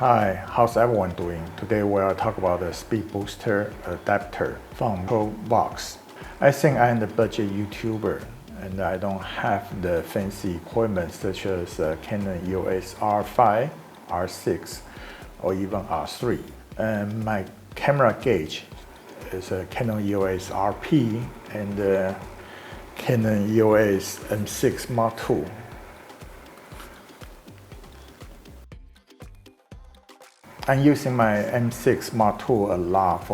Hi, how's everyone doing? Today we'll talk about the speed booster adapter from Viltrox. I think I'm the budget YouTuber and I don't have the fancy equipment such as Canon EOS R5, R6, or even R3. And my camera gauge is a Canon EOS RP and Canon EOS M6 Mark II. I'm using my M6 Mark II a lot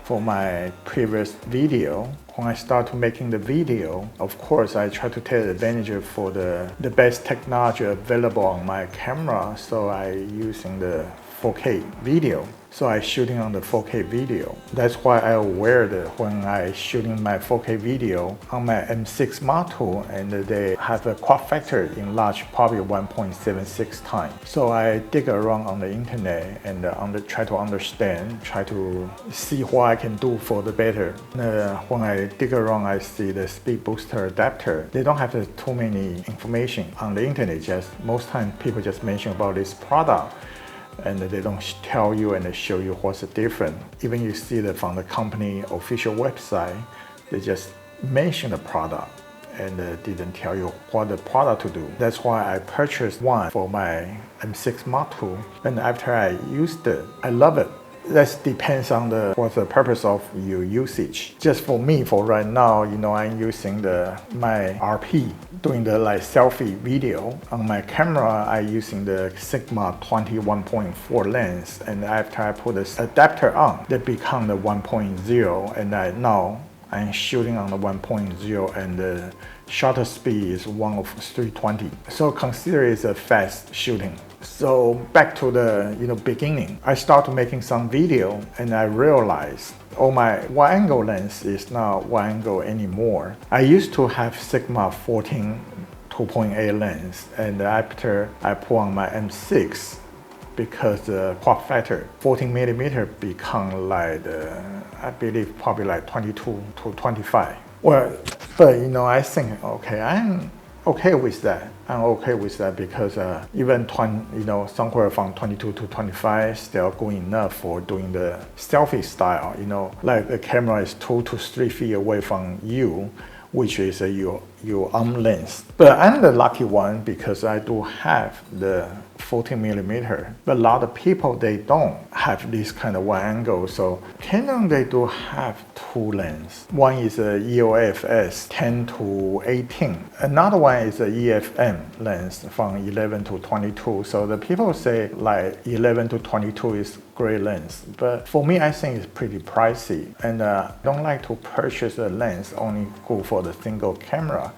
for my previous video. When I start making the video, of course, I try to take advantage for the best technology available on my camera. So I using the 4K video. So I shooting on the 4K video. That's why I aware that when I shooting my 4K video on my M6 Mark II, and they have a crop factor enlarged probably 1.76 times. So I dig around on the internet and try to understand, try to see what I can do for the better. When I dig around, I see the speed booster adapter. They don't have too many information on the internet. Just most time people just mention about this product, and they don't tell you and they show you what's different. Even you see that from the company official website, they just mention the product and didn't tell you what the product to do. That's why I purchased one for my M6 Mark II, and after I used it, I love it. That depends on what's the purpose of your usage. Just for me, for right now, I'm using my RP, doing the selfie video. On my camera, I'm using the Sigma 21.4 lens, and after I put this adapter on, that become the 1.0, and now I'm shooting on the 1.0, and the shutter speed is 1 of 320. So consider it's a fast shooting. So back to the beginning, I started making some video and I realized my wide angle lens is not wide angle anymore. I used to have Sigma 14 2.8 lens, and after I put on my M6, because the crop factor 14mm become I believe probably 22 to 25. Well, but I think okay, I'm okay with that. I'm okay with that because even somewhere from 22 to 25 still good enough for doing the selfie style. Like the camera is 2 to 3 feet away from you, which is your arm length. But I'm the lucky one because I do have the 14mm. But a lot of people, they don't have this kind of wide angle. So Canon, they do have two lenses. One is a EOS 10 to 18. Another one is a EFM lens from 11 to 22. So the people say 11 to 22 is great lens. But for me, I think it's pretty pricey. And I don't like to purchase a lens only go for the single camera.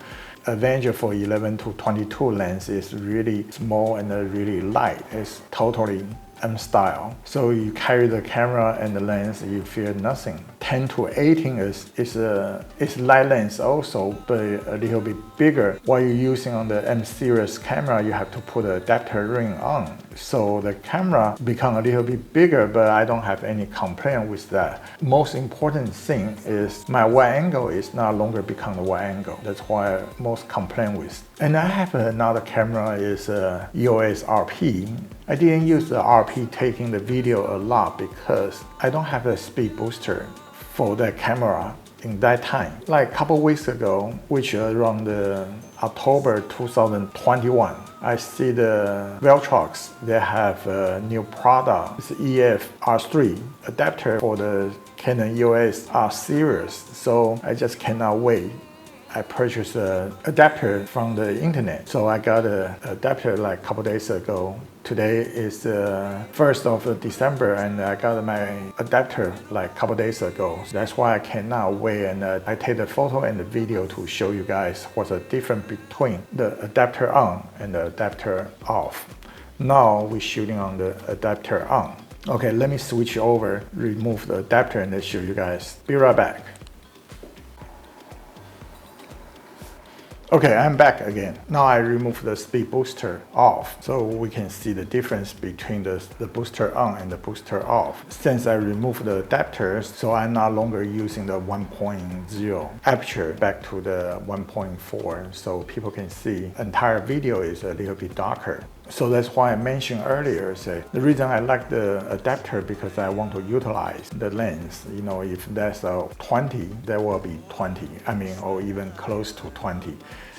Advantage for 11 to 22 lens is really small and really light. It's totally M style. So you carry the camera and the lens, you feel nothing. 10 to 18 is light lens also, but a little bit bigger. While you're using on the M series camera, you have to put an adapter ring on. So the camera become a little bit bigger, but I don't have any complaint with that. Most important thing is my wide angle is no longer become the wide angle. That's why I most complain with. And I have another camera is EOS RP. I didn't use the RP taking the video a lot because I don't have a speed booster for the camera in that time. Like a couple weeks ago, which around October 2021, I see the Viltrox, they have a new product. It's EF R3 adapter for the Canon EOS R series. So I just cannot wait. I purchased an adapter from the internet. So I got an adapter a couple days ago. Today is the 1st of December, and I got my adapter a couple days ago. That's why I cannot wait, and I take the photo and the video to show you guys what's the difference between the adapter on and the adapter off. Now we're shooting on the adapter on. Okay, let me switch over, remove the adapter, and then show you guys. Be right back. Okay, I'm back again. Now I remove the speed booster off, so we can see the difference between the booster on and the booster off. Since I removed the adapters, so I'm no longer using the 1.0 aperture back to the 1.4, so people can see entire video is a little bit darker. So that's why I mentioned earlier, say, the reason I like the adapter because I want to utilize the lens. You know, if that's a 20, there will be 20, or even close to 20.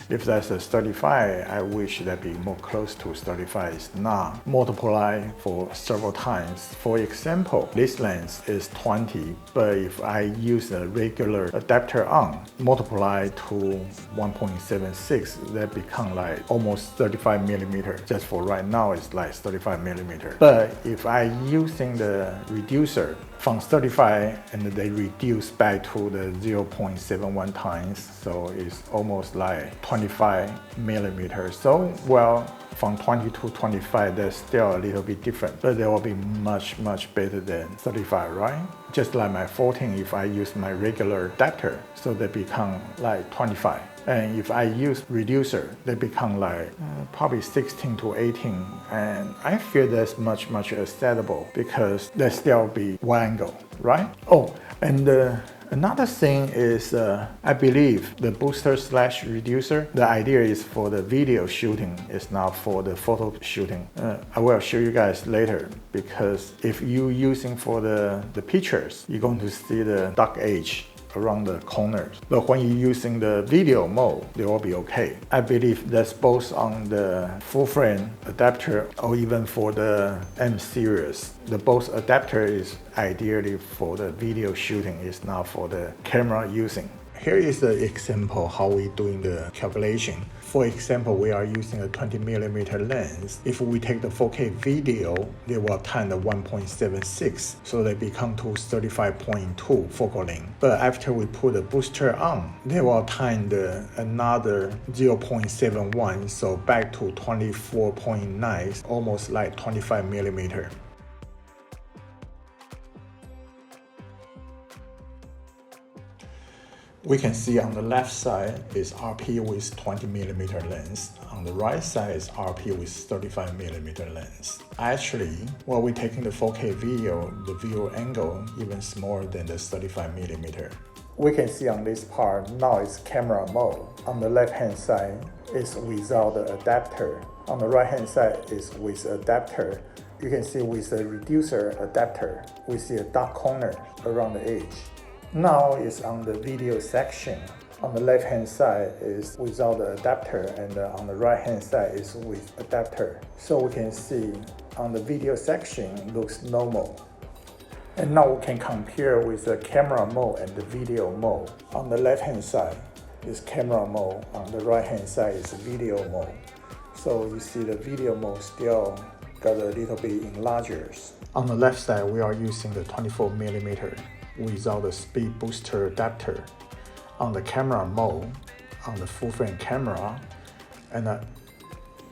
If that's a 35, I wish that be more close to 35. It's not. Multiply for several times. For example, this lens is 20, but if I use a regular adapter on, multiply to 1.76, that become like almost 35 millimeter. Just for right now, it's like 35 millimeter. But if I using the reducer, from 35 and they reduce back to the 0.71 times, so it's almost like 25 millimeters. So, well, from 20 to 25, there's still a little bit different, but they will be much, much better than 35, right? Just like my 14, if I use my regular adapter, so they become like 25. And if I use reducer, they become like probably 16 to 18. And I feel that's much, much acceptable because there still be one angle, right? Oh, and another thing is, I believe the booster / reducer, the idea is for the video shooting, it's not for the photo shooting. I will show you guys later because if you using for the pictures, you're going to see the dark edge around the corners. But when you're using the video mode, they will be okay. I believe that's both on the full frame adapter or even for the M series. The both adapter is ideally for the video shooting, it's not for the camera using. Here is the example how we doing the calculation. For example, we are using a 20mm lens. If we take the 4K video, they will time the 1.76, so they become to 35.2 focal length. But after we put the booster on, they will time another 0.71, so back to 24.9, almost like 25mm. We can see on the left side is RP with 20mm lens. On the right side is RP with 35mm lens. Actually, while we're taking the 4K video, the view angle even smaller than the 35mm. We can see on this part, now it's camera mode. On the left hand side is without the adapter. On the right hand side is with adapter. You can see with the reducer adapter, we see a dark corner around the edge. Now it's on the video section. On the left hand side is without the adapter and on the right hand side is with adapter. So we can see on the video section looks normal. And now we can compare with the camera mode and the video mode. On the left hand side is camera mode, on the right hand side is video mode. So you see the video mode still got a little bit enlarged. On the left side we are using the 24mm without the speed booster adapter. On the camera mode, on the full frame camera, and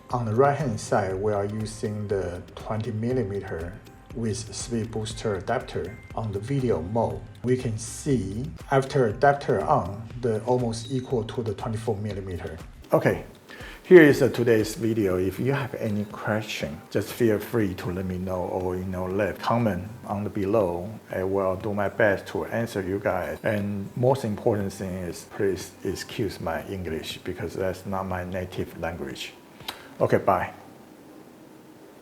on the right hand side we are using the 20mm with speed booster adapter. On the video mode, we can see after adapter on, the almost equal to the 24mm. Okay. Here is today's video. If you have any question, just feel free to let me know or leave comment on the below. I will do my best to answer you guys. And most important thing is please excuse my English because that's not my native language. Okay, bye.